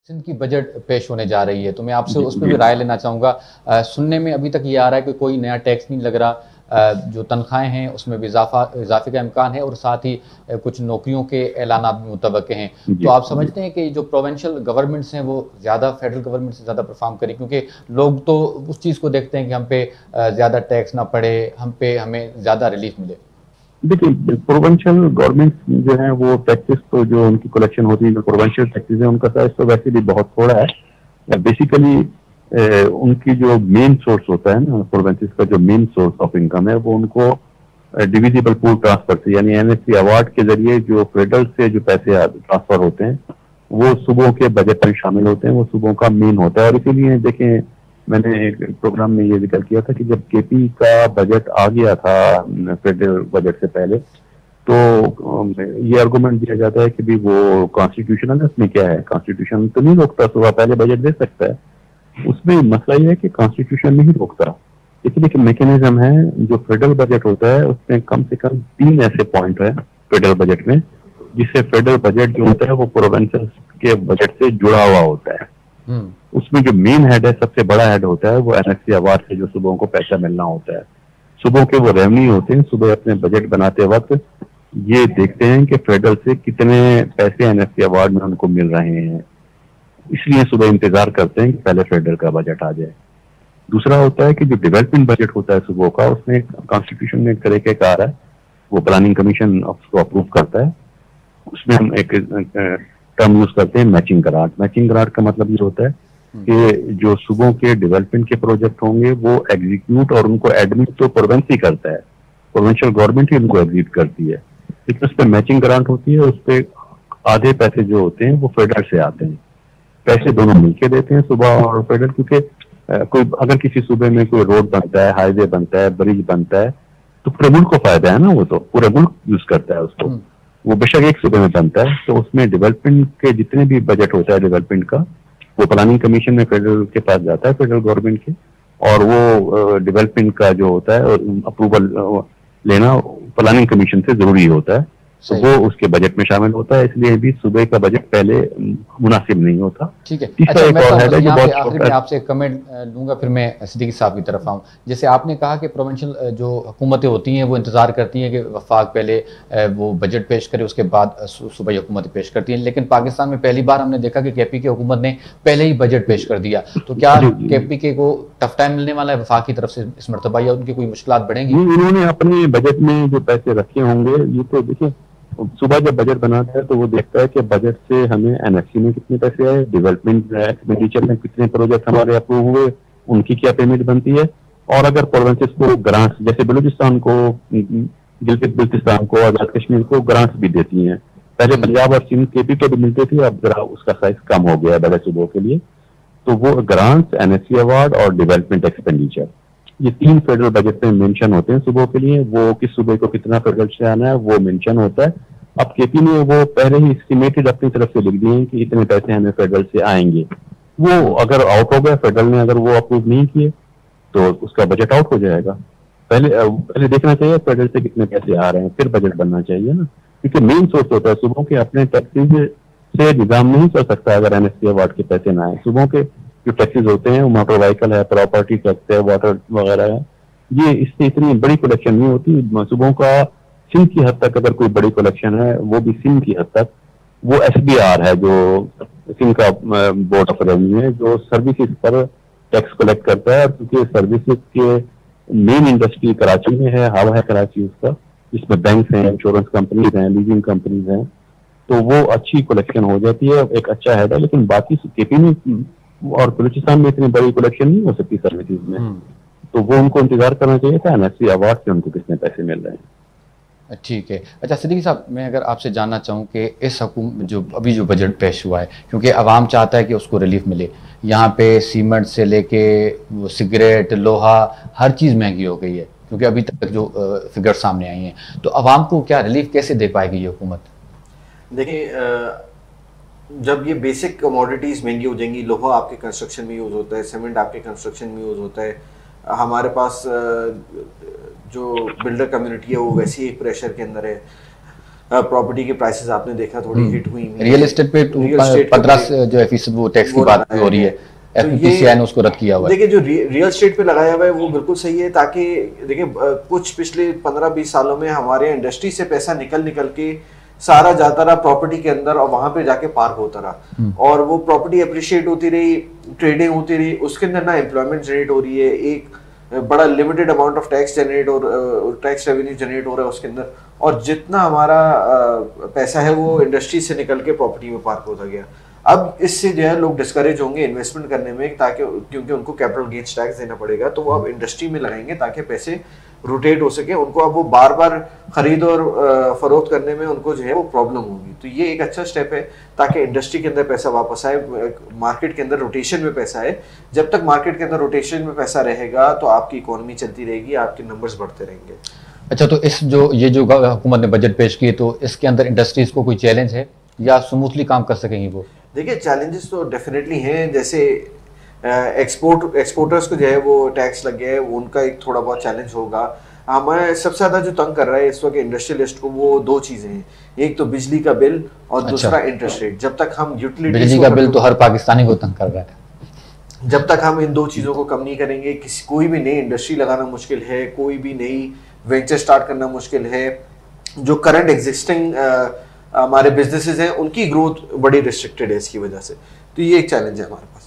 सिंध की बजट पेश होने जा रही है, तो मैं आपसे उस पर भी राय लेना चाहूँगा। सुनने में अभी तक ये आ रहा है कि कोई नया टैक्स नहीं लग रहा, जो तनख्वाहें हैं उसमें भी इजाफे का इम्कान है, और साथ ही कुछ नौकरियों के ऐलानात भी मुतवक्के हैं। तो आप समझते हैं कि जो प्रोविंशियल गवर्नमेंट्स हैं वो ज़्यादा फेडरल गवर्नमेंट से ज़्यादा परफॉर्म करें, क्योंकि लोग तो उस चीज़ को देखते हैं कि हम पे ज़्यादा टैक्स ना पड़े, हमें ज़्यादा रिलीफ मिले। देखिए, प्रोविंशियल गवर्नमेंट जो है वो टैक्सेस तो जो उनकी कलेक्शन होती है, जो प्रोविंशियल टैक्सेस है उनका साइज तो वैसे भी बहुत थोड़ा है। बेसिकली उनकी जो मेन सोर्स होता है ना, प्रोविंसेस का जो मेन सोर्स ऑफ इनकम है वो उनको डिविजिबल पूल ट्रांसफर से, यानी एनएससी अवार्ड के जरिए जो फेडरल से जो पैसे ट्रांसफर होते हैं वो सूबों के बजट में शामिल होते हैं, वो सूबों का मेन होता है। और इसीलिए देखें, मैंने एक प्रोग्राम में ये जिक्र किया था कि जब केपी का बजट आ गया था फेडरल बजट से पहले, तो ये आर्गुमेंट दिया जाता है कि भी वो कॉन्स्टिट्यूशनल है, उसमें क्या है, कॉन्स्टिट्यूशन तो नहीं रोकता, सुबह पहले बजट दे सकता है। उसमें मसला ये है कि कॉन्स्टिट्यूशन नहीं रोकता, इसलिए कि मैकेनिज्म है। जो फेडरल बजट होता है उसमें कम से कम 3 ऐसे पॉइंट है फेडरल बजट में जिससे फेडरल बजट जो होता है वो प्रोविंसेस के बजट से जुड़ा हुआ होता है। उसमें जो मेन हेड है, सबसे बड़ा हेड होता है, वो एनएससी अवार्ड से जो सूबों को पैसा मिलना होता है। सूबों के वो रेवेन्यू होते हैं, सूबे अपने बजट बनाते वक्त ये देखते हैं कि फेडरल से कितने पैसे एनएससी अवार्ड में उनको मिल रहे हैं, इसलिए सूबे इंतजार करते हैं कि पहले फेडरल का बजट आ जाए। दूसरा होता है कि जो डेवलपमेंट बजट होता है सूबों का, उसमें कॉन्स्टिट्यूशन में एक तरीकेकार है, वो प्लानिंग कमीशन उसको अप्रूव करता है। उसमें हम एक टर्म यूज करते हैं, मैचिंग ग्रांट। मैचिंग ग्रांट का मतलब ये होता है कि जो सूबों के डेवलपमेंट के प्रोजेक्ट होंगे वो एग्जीक्यूट और उनको एडमिट तो प्रोविंस ही करता है, प्रोविंशियल गवर्नमेंट ही उनको एग्जीक्यूट करती है, लेकिन उस पर मैचिंग ग्रांट होती है। उस पर आधे पैसे जो होते हैं वो फेडरल से आते हैं, पैसे दोनों मिलके देते हैं सूबा और फेडरल। क्योंकि कोई अगर किसी सूबे में कोई रोड बनता है, हाईवे बनता है, ब्रिज बनता है, तो पूरे मुल्क को फायदा है ना, वो तो पूरे मुल्क यूज करता है उसको। वो बेशक एक सूबे में बनता है, तो उसमें डेवलपमेंट के जितने भी बजट होता है डेवलपमेंट का, वो प्लानिंग कमीशन में फेडरल के पास जाता है, फेडरल गवर्नमेंट के, और वो डेवलपमेंट का जो होता है अप्रूवल लेना प्लानिंग कमीशन से जरूरी होता है, तो वो उसके बजट में शामिल होता है। इसलिए भी सूबे का बजट पहले मुनासिब नहीं होता। ठीक है। अच्छा, मैं आखिर में आपसे कमेंट लूंगा, फिर मैं सिद्दीकी साहब की तरफ आऊँ। जैसे आपने कहा कि प्रोविंशियल जो हुकूमतें होती हैं वो इंतजार करती हैं कि वफाक पहले वो बजट पेश करे, उसके बाद सूबाई हुकूमतें पेश करती हैं, लेकिन पाकिस्तान में पहली बार हमने देखा कि केपी की हुकूमत ने पहले ही बजट पेश कर दिया। तो क्या केपी के को टफ टाइम मिलने वाला है वफाक की तरफ से इस मरतबा, या उनकी कोई मुश्किलात बढ़ेंगी? उन्होंने अपने बजट में जो पैसे रखे होंगे, ये तो देखिए सुबह जब बजट बनाता है तो वो देखता है कि बजट से हमें एनएफसी में कितने पैसे आए, डेवलपमेंट एक्सपेंडिचर में कितने प्रोजेक्ट हमारे अप्रूव हुए, उनकी क्या पेमेंट बनती है। और अगर प्रोविंसेस को ग्रांट्स, जैसे बलूचिस्तान को, गिलगित बल्तिस्तान को, आजाद कश्मीर को ग्रांट्स भी देती हैं। पहले पंजाब और सिंध केपी को भी मिलते थे, अब जरा उसका साइज कम हो गया बड़े सूबों के लिए। तो वो ग्रांट्स, एनएससी अवार्ड और डेवलपमेंट एक्सपेंडिचर, ये 3 फेडरल बजट में मेंशन होते हैं सूबों के लिए। वो किस सूबे को कितना फेडरल से आना है वो मेंशन होता है। अब केपी ने वो पहले ही एस्टिमेटेड अपनी तरफ से लिख दिए हैं कि इतने पैसे हमें फेडरल से आएंगे। वो अगर आउट हो गया, फेडरल ने अगर वो अप्रूव नहीं किए, तो उसका बजट आउट हो जाएगा। पहले देखना चाहिए फेडरल से कितने पैसे आ रहे हैं, फिर बजट बनना चाहिए ना, क्योंकि मेन सोर्स होता है सूबों के अपने टैक्सेज से निजाम नहीं चल सकता अगर एनएससी अवार्ड के पैसे ना आए। सूबों के जो टैक्सेस होते हैं, मोटर व्हीकल है, प्रॉपर्टी टैक्स है, वाटर वगैरह है, ये इससे इतनी बड़ी कलेक्शन नहीं होती सूबों का। सिंध की हद तक अगर कोई बड़ी कलेक्शन है, वो भी सिंध की हद तक वो एसबीआर है, जो सिंध का बोर्ड ऑफ रेवेन्यू है, जो सर्विसेज पर टैक्स कलेक्ट करता है। क्योंकि सर्विसेज के मेन इंडस्ट्री कराची में है, हवा है कराची उसका, जिसमें बैंक हैं, इंश्योरेंस कंपनीज हैं, लीजिंग कंपनीज हैं, तो वो अच्छी कलेक्शन हो जाती है, एक अच्छा हेड है। लेकिन बाकी केपी में और बलूचिस्तान में इतनी बड़ी कलेक्शन नहीं हो सकती सर्विसेज में, तो वो उनको इंतजार करना चाहिए था एनएससी अवार्ड से उनको कितने पैसे मिल रहे हैं। ठीक है। अच्छा सिद्दीकी साहब, मैं अगर आपसे जानना चाहूँ कि इस हुकूमत अभी जो बजट पेश हुआ है, क्योंकि अवाम चाहता है कि उसको रिलीफ मिले, यहाँ पे सीमेंट से लेके वो सिगरेट, लोहा, हर चीज़ महंगी हो गई है, क्योंकि अभी तक जो फिगर सामने आई हैं, तो अवाम को क्या रिलीफ कैसे दे पाएगी ये हुकूमत? देखिए, जब ये बेसिक कमोडिटीज़ महंगी हो जाएंगी, लोहा आपके कंस्ट्रक्शन में यूज़ होता है, सीमेंट आपके कंस्ट्रक्शन में यूज़ होता है, हमारे पास जो बिल्डर कम्युनिटी है वो वैसे ही एक प्रेशर के अंदर है, प्रॉपर्टी के प्राइसेस आपने देखा थोड़ी हिट हुई, रियल एस्टेट पे 15 जो है फीसद वो टैक्स की बात हो रही है, एफपीसीआई ने उसको रद्द किया हुआ है। देखिए जो रियल एस्टेट पे लगाया हुआ है वो बिल्कुल सही है, ताकि देखिए कुछ पिछले 15-20 सालों में हमारे इंडस्ट्री से पैसा निकल के सारा जाता रहा प्रॉपर्टी के अंदर और वहां पे जाके पार्क होता रहा, और वो प्रॉपर्टी अप्रिशिएट होती रही, ट्रेडिंग होती रही, उसके अंदर ना एम्प्लॉयमेंट जनरेट हो रही है, एक बड़ा limited amount of tax generate और टैक्स रेवेन्यू जनरेट हो रहा है उसके अंदर, और जितना हमारा पैसा है वो इंडस्ट्री से निकल के प्रॉपर्टी में पार्क होता गया। अब इससे जो है लोग डिस्करेज होंगे इन्वेस्टमेंट करने में, ताकि क्योंकि उनको कैपिटल गेन्स टैक्स देना पड़ेगा, तो वो अब इंडस्ट्री में लगाएंगे ताकि पैसे रोटेट हो सके उनको। अब वो बार बार खरीद और फरोख्त करने में उनको जो है वो प्रॉब्लम होगी, तो ये एक अच्छा स्टेप है ताकि इंडस्ट्री के अंदर पैसा वापस आए, मार्केट के अंदर रोटेशन में पैसा है। जब तक मार्केट के अंदर रोटेशन में पैसा रहेगा तो आपकी इकोनॉमी चलती रहेगी, आपके नंबर्स बढ़ते रहेंगे। अच्छा, तो इस ये जो हुकूमत ने बजट पेश किए, तो इसके अंदर इंडस्ट्रीज को कोई चैलेंज है या स्मूथली काम कर सकेंगी वो? देखिए चैलेंजेस तो डेफिनेटली हैं, जैसे एक्सपोर्टर्स को जो है वो टैक्स लग गया है, उनका एक थोड़ा बहुत चैलेंज होगा। हमें सबसे ज्यादा जो तंग कर रहा है इस वक्त इंडस्ट्रियलिस्ट को वो दो चीजें हैं, एक तो बिजली का बिल और दूसरा इंटरेस्ट रेट। जब तक हम यूटिलिटी, बिजली का बिल तो हर पाकिस्तानी को तंग कर रहा है, जब तक हम इन दो चीजों को कम नहीं करेंगे, कोई भी नई इंडस्ट्री लगाना मुश्किल है, कोई भी नई वेंचर स्टार्ट करना मुश्किल है। जो करंट एग्जिस्टिंग हमारे बिजनेसेस हैं उनकी ग्रोथ बड़ी रिस्ट्रिक्टेड है इसकी वजह से, तो ये एक चैलेंज है हमारे पास।